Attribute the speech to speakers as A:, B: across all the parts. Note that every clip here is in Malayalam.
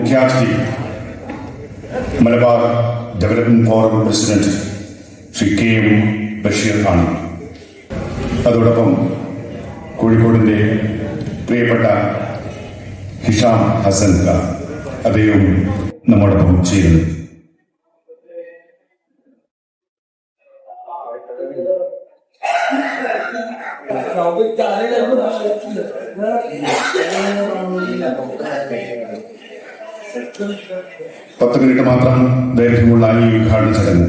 A: മുഖ്യാതിഥി Malabar development forum president Shri KM Basheer ആണ്. അതോടൊപ്പം കോഴിക്കോടിൻ്റെ പ്രിയപ്പെട്ട ഹിഷാം ഹസൻ അദ്ദേഹവും നമ്മോടൊപ്പം ചേരുന്നു. പത്ത് മിനിറ്റ് മാത്രം ദൈർഘ്യമുള്ള ഈ ഉദ്ഘാടന ചടങ്ങ്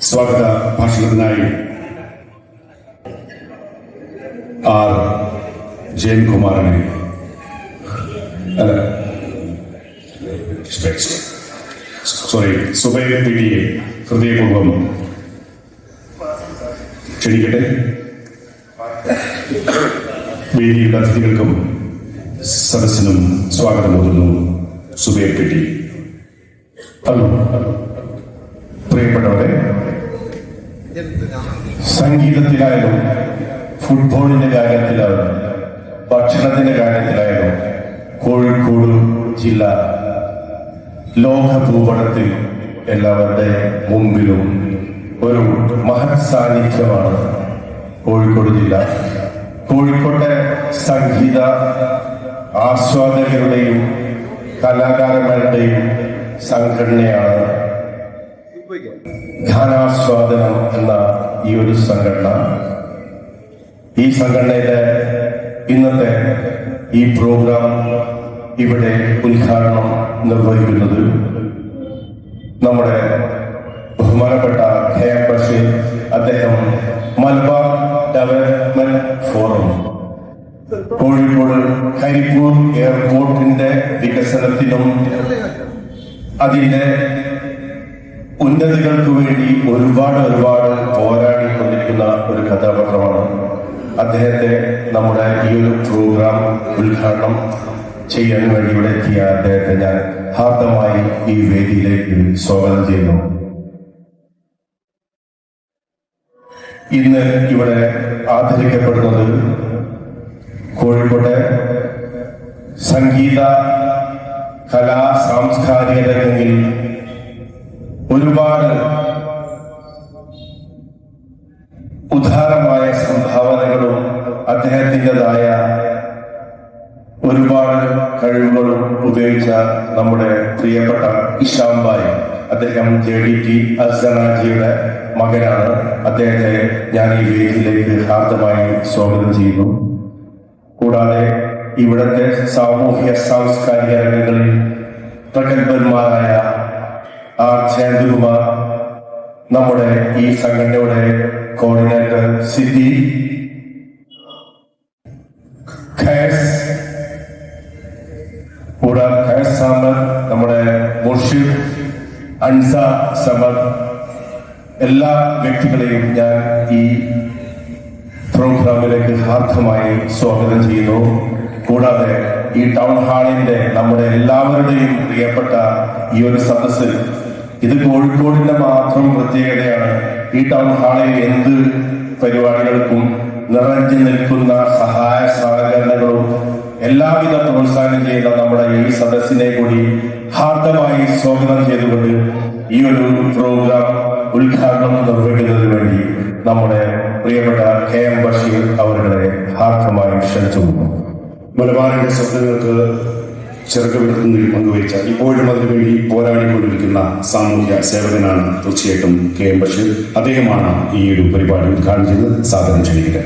A: സ്വാഗത ഭാഷണത്തിനായി R. ജയൻകുമാറിനെ സുബൈർ പിടിയെ ഹൃദയപൂർവ്വം ക്ഷണിക്കട്ടെ. വേദിയുടെ അതിഥികൾക്കും സദസ്സിനും സ്വാഗതം നൽകുന്നു. സുബൈർ പിടി. ഹലോ പ്രിയപ്പെട്ടവരെ, സംഗീതത്തിലായാലും ഫുട്ബോളിന്റെ കാര്യത്തിലായാലും ഭക്ഷണത്തിന്റെ കാര്യത്തിലായാലും കോഴിക്കോട് ജില്ല ലോക ഭൂപടത്തിൽ എല്ലാവരുടെ മുമ്പിലും ഒരു മഹത് സാന്നിധ്യമാണ് കോഴിക്കോട് ജില്ല. കോഴിക്കോട്ടെ സംഗീത ആസ്വാദകരുടെയും കലാകാരന്മാരുടെയും സംഘടനയാണ് ഗാനാസ്വാദനം എന്ന ഈ ഒരു സംഘടന. ഈ സംഘടനയുടെ ഇന്നത്തെ ഈ പ്രോഗ്രാം ഇവിടെ ഉദ്ഘാടനം നിർവഹിക്കുന്നത് നമ്മുടെ ബഹുമാനപ്പെട്ട KM ബഷീർ. അദ്ദേഹം മലബാർ ഡെവലപ്മെന്റ് ഫോറം കോഴിക്കോട് കരിപ്പൂർ എയർപോർട്ടിന്റെ വികസനത്തിനും അതിന്റെ ഉന്നതികൾക്ക് വേണ്ടി ഒരുപാട് പോരാടിക്കൊണ്ടിരിക്കുന്ന ഒരു കഥാപാത്രമാണ്. അദ്ദേഹത്തെ നമ്മുടെ ഈ ഒരു പ്രോഗ്രാം ഉദ്ഘാടനം ചെയ്യാൻ വേണ്ടി ഇവിടെ എത്തിയ അദ്ദേഹത്തെ ഞാൻ ഹാർദമായി ഈ വേദിയിലേക്ക് സ്വാഗതം ചെയ്യുന്നു. ഇന്ന് ഇവിടെ ആദരിക്കപ്പെടുന്നത് കോഴിക്കോട്ടെ സംഗീത കലാ സാംസ്കാരിക രംഗങ്ങളിൽ ഒരുപാട് ഉദാരമായ സംഭാവനകളും അദ്ദേഹത്തിൻ്റെതായ ഒരുപാട് കഴിവുകളും ഉപയോഗിച്ച നമ്മുടെ പ്രിയപ്പെട്ട ഹിഷാം ഭായ്, അദ്ദേഹം JDT അസ്സനാജിയുടെ മകനാണ്. അദ്ദേഹത്തെ ഞാൻ ഈ വേദിയിലേക്ക് ഹാർദമായി സ്വാഗതം ചെയ്യുന്നു. കൂടാതെ ഇവിടുത്തെ സാമൂഹ്യ സാംസ്കാരിക രംഗങ്ങളിൽ പ്രഗത്ഭന്മാരായ R. ജയന്തുകുമാർ, നമ്മുടെ ഈ സംഘടനയുടെ കോർഡിനേറ്റർ സിദ്ധി ഖൈസ്, കൂടാതെ ഖൈസ് സാമർ, നമ്മുടെ മുർഷിദ് അൻസ സമർ, എല്ലാ വ്യക്തികളെയും ഞാൻ ഈ പ്രോഗ്രാമിലേക്ക് ഹാർദമായി സ്വാഗതം ചെയ്യുന്നു. കൂടാതെ ഈ ടൗൺ ഹാളിന്റെ നമ്മുടെ എല്ലാവരുടെയും പ്രിയപ്പെട്ട ഈ ഒരു സദസ്സിൽ, ഇത് കോഴിക്കോടിന്റെ മാത്രം പ്രത്യേകതയാണ്. ഈ ടൗൺ ഹാളിൽ എന്ത് പരിപാടികൾക്കും നിറഞ്ഞു നിൽക്കുന്ന സഹായ സഹകരണങ്ങളും എല്ലാവിധ പ്രോത്സാഹനം ചെയ്യുന്ന നമ്മുടെ ഈ സദസ്സിനെ കൂടി ഹാർദമായി സ്വാഗതം ചെയ്തുകൊണ്ട് ഈ ഒരു പ്രോഗ്രാം ഉദ്ഘാടനം നിർവഹിക്കുന്നതിന് വേണ്ടി നമ്മുടെ പ്രിയപ്പെട്ട KM ബഷീർ അവരുടെ ഹാർദമായി ക്ഷണിച്ചു. മലബാറിന്റെ സ്വപ്നങ്ങൾക്ക് ചെറുക്കവിടുത്തുന്നതിൽ പങ്കുവച്ച ഇപ്പോഴും അതിനുവേണ്ടി പോരാടിക്കൊണ്ടിരിക്കുന്ന സാമൂഹ്യ സേവകനാണ് തീർച്ചയായിട്ടും KM ബഷീർ. അദ്ദേഹമാണ് ഈ ഒരു പരിപാടി ഉദ്ഘാടനം ചെയ്ത് സാധനം ക്ഷണിക്കുക.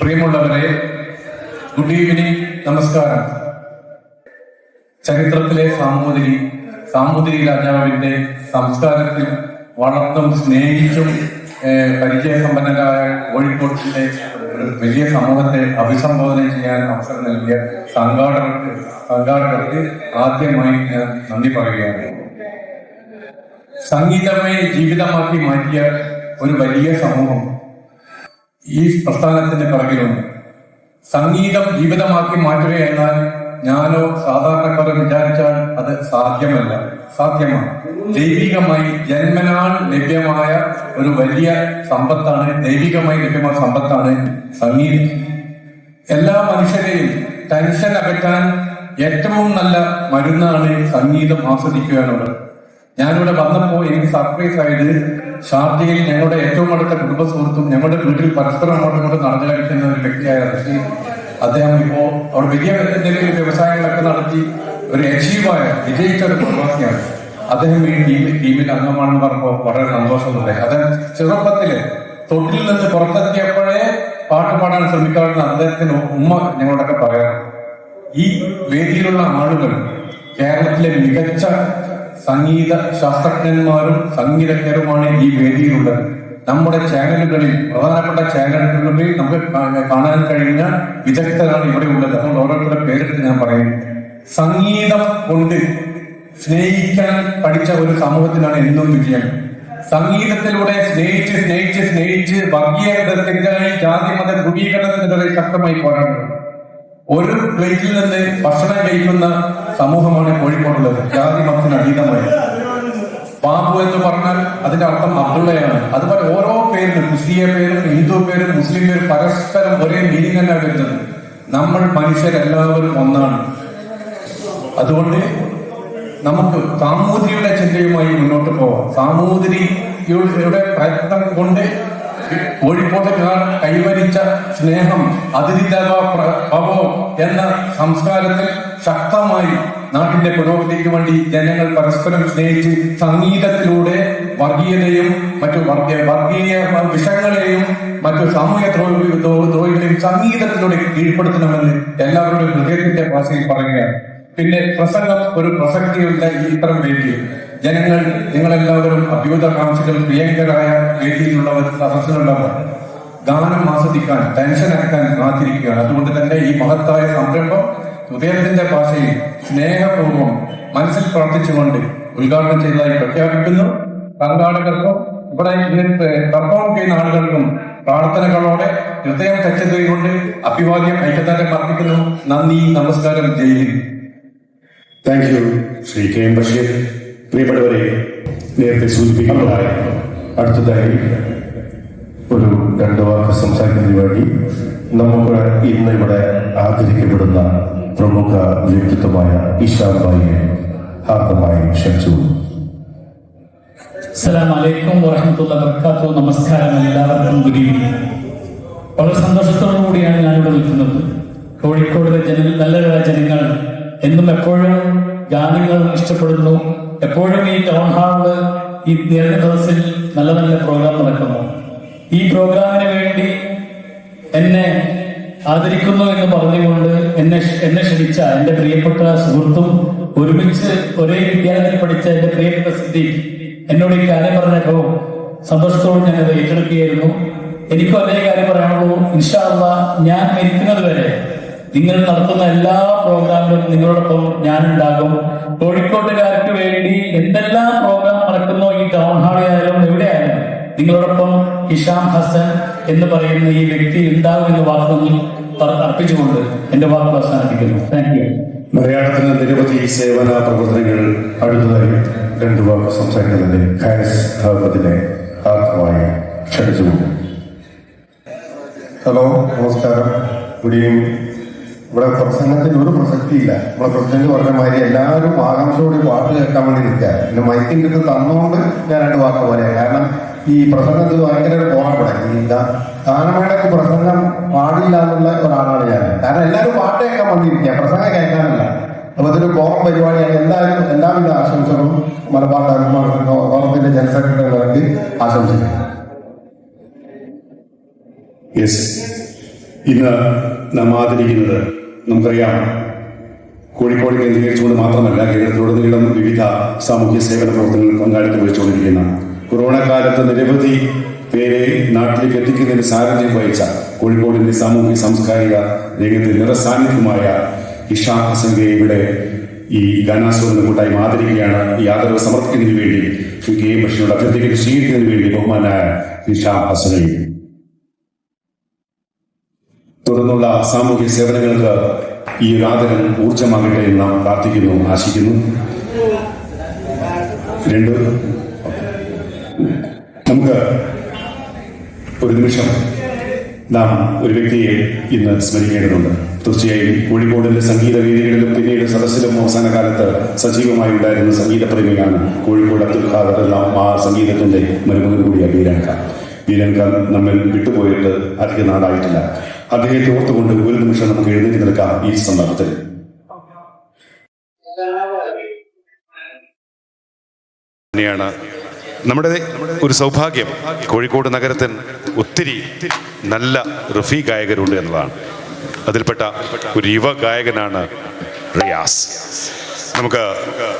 B: പ്രിയമുള്ളവരെ, ഗുഡ് ഈവനിങ്, നമസ്കാരം. ചരിത്രത്തിലെ സാമൂതിരി രാജാവിന്റെ സംസ്കാരത്തിൽ വളർത്തും സ്നേഹിച്ചും പരിചയസമ്പന്നരായ കോഴിക്കോട്ടിലെ ഒരു വലിയ സമൂഹത്തെ അഭിസംബോധന ചെയ്യാൻ അവസരം നൽകിയ സംഘാടകർക്ക് ആദ്യമായി ഞാൻ നന്ദി പറയുകയാണ്. സംഗീതമേ ജീവിതമാക്കി മാറ്റിയ ഒരു വലിയ സമൂഹം ഈ പ്രസ്ഥാനത്തിന്റെ പിറകിലുണ്ട്. സംഗീതം ജീവിതമാക്കി മാറ്റുക എന്നാൽ ഞാനോ സാധാരണക്കാരോ വിചാരിച്ചാൽ അത് സാധ്യമാണ്. ദൈവികമായി ജന്മനാൽ ലഭ്യമായ ഒരു വലിയ സമ്പത്താണ്, ദൈവികമായി ലഭ്യമായ സമ്പത്താണ് സംഗീതം. എല്ലാ മനുഷ്യരെയും ടെൻഷൻ അകറ്റാൻ ഏറ്റവും നല്ല മരുന്നാണ് സംഗീതം ആസ്വദിക്കുക എന്നുള്ളത്. ഞാനിവിടെ വന്നപ്പോൾ എനിക്ക് സർപ്രൈസ് ആയത് ഷാർജയിൽ ഞങ്ങളുടെ ഏറ്റവും അടുത്ത കുടുംബ സുഹൃത്തും ഞങ്ങളുടെ വീട്ടിൽ പരസ്പരം അങ്ങോട്ടും ഇങ്ങോട്ടും നടന്നു കഴിക്കുന്ന ഒരു വ്യക്തിയായ റഷീദ്, അദ്ദേഹം ഇപ്പോ അവിടെ വലിയ എന്തെങ്കിലും വ്യവസായങ്ങളൊക്കെ നടത്തി ഒരു അച്ചീവായ വിജയിച്ച ഒരു പ്രവാസിയാണ്. അദ്ദേഹം ഈ ടീമിൽ അംഗമാണെന്ന് പറഞ്ഞപ്പോൾ വളരെ സന്തോഷമുണ്ടായി. അദ്ദേഹം ചെറുപ്പത്തില് തൊട്ടിൽ നിന്ന് പുറത്തെത്തിയപ്പോഴേ പാട്ട് പാടാൻ ശ്രമിക്കാറുണ്ട് അദ്ദേഹത്തിന് ഉമ്മ ഞങ്ങളോടൊക്കെ പറയാറ്. ഈ വേദിയിലുള്ള ആളുകൾ കേരളത്തിലെ മികച്ച സംഗീത ശാസ്ത്രജ്ഞന്മാരും സംഗീതജ്ഞരുമാണ് ഈ വേദിയിലുള്ളത്. നമ്മുടെ ചാനലുകളിൽ, പ്രധാനപ്പെട്ട ചാനലുകളിൽ നമുക്ക് കാണാൻ കഴിഞ്ഞ വിദഗ്ധരാണ് ഇവിടെ ഉള്ളത്. അതുകൊണ്ട് ഓരോരുത്തരുടെ പേരെടുത്ത് ഞാൻ പറയുന്നു. സംഗീതം കൊണ്ട് സ്നേഹിക്കാൻ പഠിച്ച ഒരു സമൂഹത്തിനാണ് എന്നും വിജയം. സംഗീതത്തിലൂടെ സ്നേഹിച്ച് സ്നേഹിച്ച് സ്നേഹിച്ച് വർഗീയതയ്ക്കായി ജാതി മത ധ്രുവീകരണത്തിനെതിരെ ശക്തമായി പോരാടുന്നത്. ഒരു പ്ലേറ്റിൽ നിന്ന് ഭക്ഷണം കഴിക്കുന്ന സമൂഹമാണ് കോഴിക്കോടുള്ളത്, ജാതി മതത്തിന് അതീതമായി. ബാബു എന്ന് പറഞ്ഞാൽ അതിന്റെ അർത്ഥം അബ്ദുള്ളയാണ്. അതുപോലെ ഓരോ പേരിനും, ക്രിസ്തീയ പേരും ഹിന്ദു പേരും മുസ്ലിം പേരും പരസ്പരം ഒരേ മീനിങ് തന്നെ വരുന്നത്. നമ്മൾ മനുഷ്യരെല്ലാവരും ഒന്നാണ്. അതുകൊണ്ട് നമുക്ക് സാമൂതിരിയുടെ ചിന്തയുമായി മുന്നോട്ട് പോവാം. സാമൂതിരിയുടെ പ്രയത്നം കൊണ്ട് കോഴിക്കോട്ടുകാർ കൈവരിച്ച സ്നേഹം, അതിഥിദേവ ഭവോ എന്ന സംസ്കാരത്തിൽ ശക്തമായി നാട്ടിന്റെ പുരോഗതിക്ക് വേണ്ടി ജനങ്ങൾ പരസ്പരം സ്നേഹിച്ച് സംഗീതത്തിലൂടെ വർഗീയതയും മറ്റു വർഗീയ വിഷങ്ങളെയും മറ്റു സാമൂഹ്യ ദ്രോഹികളെയും സംഗീതത്തിലൂടെ കീഴ്പ്പെടുത്തണമെന്ന് എല്ലാവരുടെയും ഹൃദയത്തിന്റെ ഭാഷയിൽ പറയുകയാണ്. പിന്നെ പ്രസംഗം ഒരു പ്രസക്തിയുള്ള ഇത്തരം വേദി ജനങ്ങൾ, നിങ്ങളെല്ലാവരും അഭ്യുതകാംക്ഷികൾ, പ്രിയങ്കരായ വേദിയിലുള്ളവർ, സദസ്സിലുള്ളവർ ഗാനം ആസ്വദിക്കാൻ, ടെൻഷൻ അകറ്റാൻ കാത്തിരിക്കുകയാണ്. അതുകൊണ്ട് തന്നെ ഈ മഹത്തായ സംരംഭം ഹൃദയത്തിന്റെ ഭാഷയിൽ സ്നേഹപൂർവ്വം മനസ്സിൽ പ്രവർത്തിച്ചുകൊണ്ട് ഉദ്ഘാടനം ചെയ്തതായി പ്രഖ്യാപിക്കുന്നു. സംഘാടകർക്കും ഇവിടെ പെർഫോം ചെയ്യുന്ന ആളുകൾക്കും പ്രാർത്ഥനകളോടെ ഹൃദയം തെച്ചതുകൊണ്ട് അഭിവാദ്യം ഐക്യദാനം അർപ്പിക്കുന്നു. നന്ദി, നമസ്കാരം, ജയ് ഹിന്ദ്.
C: Thank you Shri K M Basheer. പ്രിയപ്പെട്ടവരെ, നേരത്തെ സൂചിപ്പിക്കുന്നതായി
A: അടുത്തതായി ഒരു 2 വാക്ക് സംസാരിക്കുന്നതിന് വേണ്ടി നമുക്ക് ഇന്ന് ഇവിടെ ആദരിക്കപ്പെടുന്ന പ്രമുഖ വ്യക്തിത്വമായ ഇഷാം ഭായിയെ ഹാർദമായി ക്ഷണിച്ചു.
D: അസ്സലാമു അലൈക്കും വറഹ്മത്തുള്ളാഹി വബറകാതുഹു. നമസ്കാരം, എല്ലാവർക്കും ഗുഡ് ഈവനിങ്. വളരെ സന്തോഷത്തോടു കൂടിയാണ് ഞാനിവിടെ നിൽക്കുന്നത്. കോഴിക്കോടിലെ നല്ല ജനങ്ങൾ എന്നും എപ്പോഴും ഗാനങ്ങൾ ഇഷ്ടപ്പെടുന്നു. എപ്പോഴും ഈ ടൗൺ ഹാളില്, ഈ നിറഞ്ഞ ദിവസത്തിൽ നല്ല നല്ല പ്രോഗ്രാം നടക്കുന്നു. ഈ പ്രോഗ്രാമിന് വേണ്ടി എന്നെ ആദരിക്കുന്നു എന്ന് പറഞ്ഞുകൊണ്ട് എന്നെ ക്ഷണിച്ച എന്റെ പ്രിയപ്പെട്ട സുഹൃത്തും ഒരുമിച്ച് ഒരേ വിദ്യാലയത്തിൽ പഠിച്ച എന്റെ പ്രിയപ്പെട്ട സിദ്ദീഖ് എന്നോട് ഈ കാര്യം പറഞ്ഞപ്പോൾ സന്തോഷത്തോടെ ഞാനത് ഏറ്റെടുക്കുകയായിരുന്നു. എനിക്കും അതേ കാര്യം പറയാനുള്ളൂ. ഇൻഷാ അല്ലാഹ് ഞാൻ മരിക്കുന്നത് വരെ നിങ്ങൾ നടത്തുന്ന എല്ലാ പ്രോഗ്രാമിലും നിങ്ങളോടൊപ്പം ഞാനുണ്ടാകും. കോഴിക്കോട്ടുകാർക്ക് വേണ്ടി എന്തെല്ലാം പ്രോഗ്രാം നടക്കുന്നോ, ഈ ടൗൺ ഹാളിലായാലും എവിടെയായാലും നിങ്ങളോടൊപ്പം ഹിഷാം ഹസൻ എന്ന് പറയുന്ന ഈ വ്യക്തി ഉണ്ടാകുമെന്ന് വാക്കുകൾ അർപ്പിച്ചുകൊണ്ട് എന്റെ വാക്കുകൾ അവസാനിപ്പിക്കുന്നു. Thank you.
C: മലയാളത്തിന് നിരവധി സേവന പ്രവർത്തനങ്ങൾ.
A: അടുത്തതായി 2 വാക്ക് സംസാരിക്കുന്നതിന് ഖാരിസ് ഖാബത്തിനെ ഹാർദമായി ക്ഷണിച്ചു.
E: ഹലോ, നമസ്കാരം, ഗുഡ് ഈവനിങ്. ഇവിടെ പ്രസംഗത്തിന് ഒരു പ്രസക്തിയില്ല. നമ്മളെ പ്രസിഡന്റ് പറഞ്ഞ മാതിരി എല്ലാവരും ആകാംക്ഷയോടെ പാട്ട് കേൾക്കാൻ വേണ്ടി നിൽക്കുക. പിന്നെ മൈക്കിൻ്റെ അടുത്ത് തന്നുകൊണ്ട് ഞാൻ 2 വാക്ക് പറയാം. കാരണം ഈ പ്രസംഗത്തിൽ ഭയങ്കര ഒരു പോകപ്പെടെ ഈ ഗാനമേളയ്ക്ക് പ്രസംഗം പാടില്ല എന്നുള്ള ഒരാളാണ് ഞാൻ. കാരണം എല്ലാവരും പാട്ട് കേൾക്കാൻ വന്നിരിക്കുക, പ്രസംഗം കേൾക്കാനില്ല. അപ്പൊ അതൊരു കോറം പരിപാടിയാണ്. എന്തായാലും എല്ലാവിധ ആശംസകളും മലബാർ കോറത്തിന്റെ ജനറൽ സെക്രട്ടറികൾക്ക് ആശംസിക്കുന്നു.
C: യെസ്, ഇന്ന് നാം ആദരിക്കുന്നത് നമുക്കറിയാം, കോഴിക്കോട് കേന്ദ്രീകരിച്ചുകൊണ്ട് മാത്രമല്ല കേരളത്തിലുടനീളം വിവിധ സാമൂഹ്യ സേവന പ്രവർത്തനങ്ങളിൽ പങ്കാളിത്തം വഹിച്ചുകൊണ്ടിരിക്കുന്ന, കൊറോണ കാലത്ത് നിരവധി പേരെ നാട്ടിലേക്ക് എത്തിക്കുന്നതിന് സാരഥ്യം വഹിച്ച, കോഴിക്കോടിന്റെ സാമൂഹ്യ സാംസ്കാരിക രംഗത്ത് നിറസാന്നിധ്യമായ ഇഷാം ഹസനെ ഇവിടെ ഈ ഗാനാസ്വാദന കൂട്ടായി ആദരിക്കുകയാണ്. ഈ ആദരവ് സമർപ്പിക്കുന്നതിന് വേണ്ടി ശ്രീ കെ എം ബഷീറിനോട് അഭ്യർത്ഥിക്കുന്നത് സ്വീകരിക്കുന്നതിന് വേണ്ടി ബഹുമാനായ ഇഷാം ഹസനെയും തുടർന്നുള്ള സാമൂഹ്യ സേവനങ്ങൾക്ക് ഈ ഒരു ആദരം ഊർജമാകട്ടെ എന്ന് നാം പ്രാർത്ഥിക്കുന്നു, ആശിക്കുന്നു. നമുക്ക് ഒരു നിമിഷം നാം ഒരു വ്യക്തിയെ ഇന്ന് സ്മരിക്കേണ്ടതുണ്ട്. തീർച്ചയായും കോഴിക്കോടിന്റെ സംഗീത വേദികളിലും പിന്നീട് സദസ്സിലും അവസാന കാലത്ത് സജീവമായി ഉണ്ടായിരുന്ന സംഗീത പ്രേമിയാണ് കോഴിക്കോട് അബ്ദുൽ ഖാദർ എന്ന ആ സംഗീതത്തിന്റെ മരുമകൻ കൂടിയ ബീരാൻ ഖാൻ. ബീരാൻ ഖാൻ നമ്മിൽ വിട്ടുപോയിട്ട് അധിക നാടായിട്ടില്ല. അദ്ദേഹത്തെ ഓർത്തുകൊണ്ട് ഒരു നിമിഷം നമുക്ക് എഴുന്നേറ്റ് നിൽക്കാം ഈ സന്ദർഭത്തിൽ.
F: തന്നെയാണ് നമ്മുടെ ഒരു സൗഭാഗ്യം. കോഴിക്കോട് നഗരത്തിൽ ഒത്തിരി നല്ല റഫീ ഗായകരുണ്ട് എന്നതാണ്. അതിൽപ്പെട്ട ഒരു യുവ ഗായകനാണ് റിയാസ്. നമുക്ക്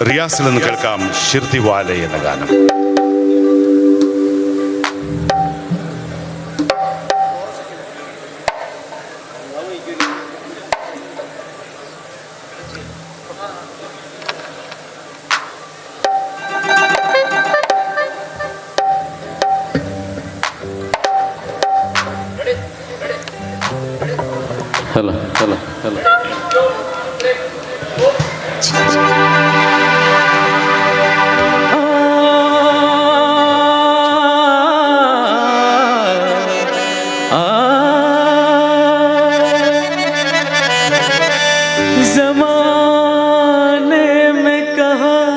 F: റിയാസിൽ നിന്ന് കേൾക്കാം ഷിർദിവാലെ എന്ന ഗാനം.
G: चलो चलो चलो
H: ज़माने में कहाँ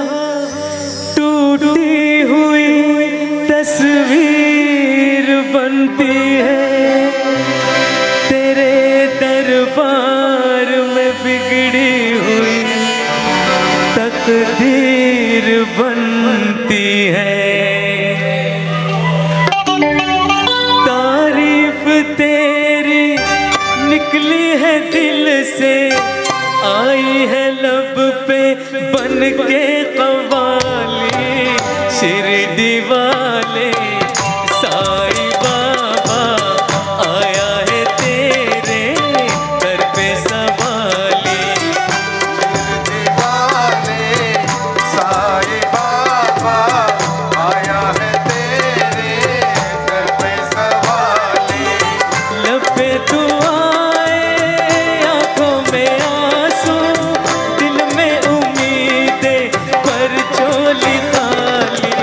H: टूटी हुई तस्वीर बनती है, तेरे दरबार में बिगड़ी हुई तकदीर बनती है। तारीफ तेरी निकली है दिल से, आई है लब पे बन के कवाली। शिरडी वाले साईं बाबा आया है तेरे दर पे सवाली। शिरडी वाले साईं बाबा आया है तेरे दर पे सवाली। लब पे दुआएं, आंखों में आंसू, दिल में उम्मीदें पर झोली खाली।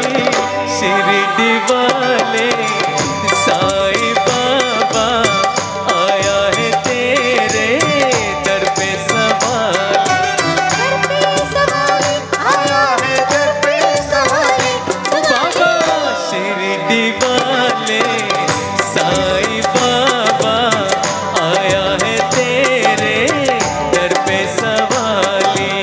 H: शिरडी वाले साईं बाबा आया है तेरे दर पे सवाली। आया है दर पे सवाली बाबा। शिरडी वाले साईं बाबा आया है तेरे दर पे सवाली।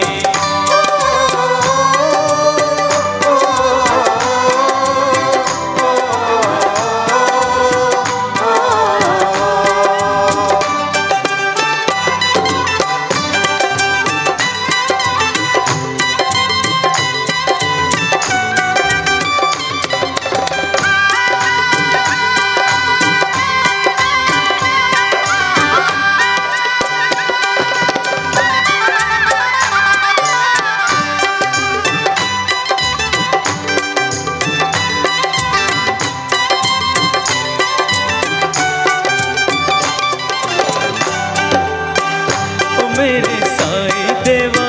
H: ओ मेरे साईं देवा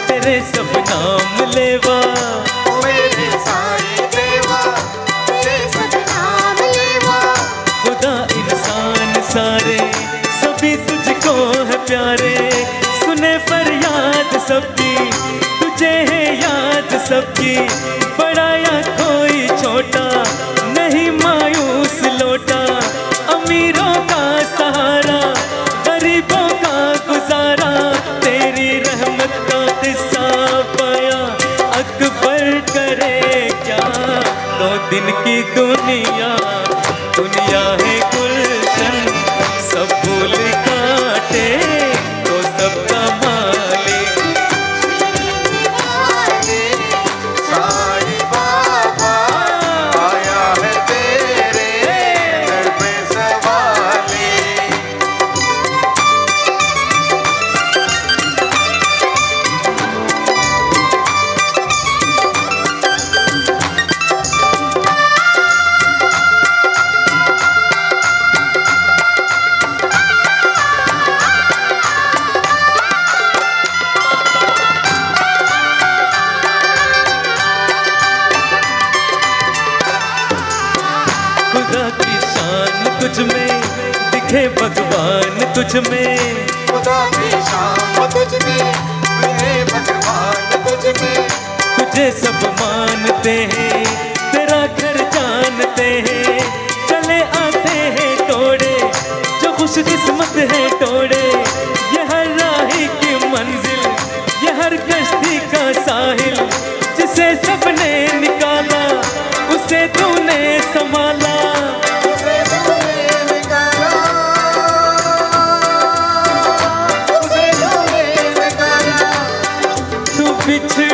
H: तेरे सब नाम लेवा। ओ मेरे साईं देवा तेरे सब नाम लेवा। खुदा इंसान सारे सभी तुझको है प्यारे, सुने फरियाद सबकी तुझे है याद सबकी। बड़ा या कोई छोटा नहीं मायूस लौटा, अमीरों का सहारा गरीबों का गुजारा। तेरी रहमत का किस्सा पाया अकबर करे क्या। 2 दिन की दुनिया दुनिया है गुलशन, सब फूल काटे तो सबका मालिक। साईं बाबा आया है तेरे दर पे सवाली। खुदा की शान तुझ में दिखे भगवान तुझ में। खुदा की शाम तुझ में, है भगवान तुझ में। तुझे सब मानते हैं, तेरा घर जानते हैं, चले आते हैं तोड़े जो खुश किस्मत है तोड़े। ये हर राही की मंजिल, ये हर कश्ती का साहिल, जिसे सबने निकाला उसे तूने संभाला, उसे तूने निकाला, उसे तूने निकाला। तू बिछड़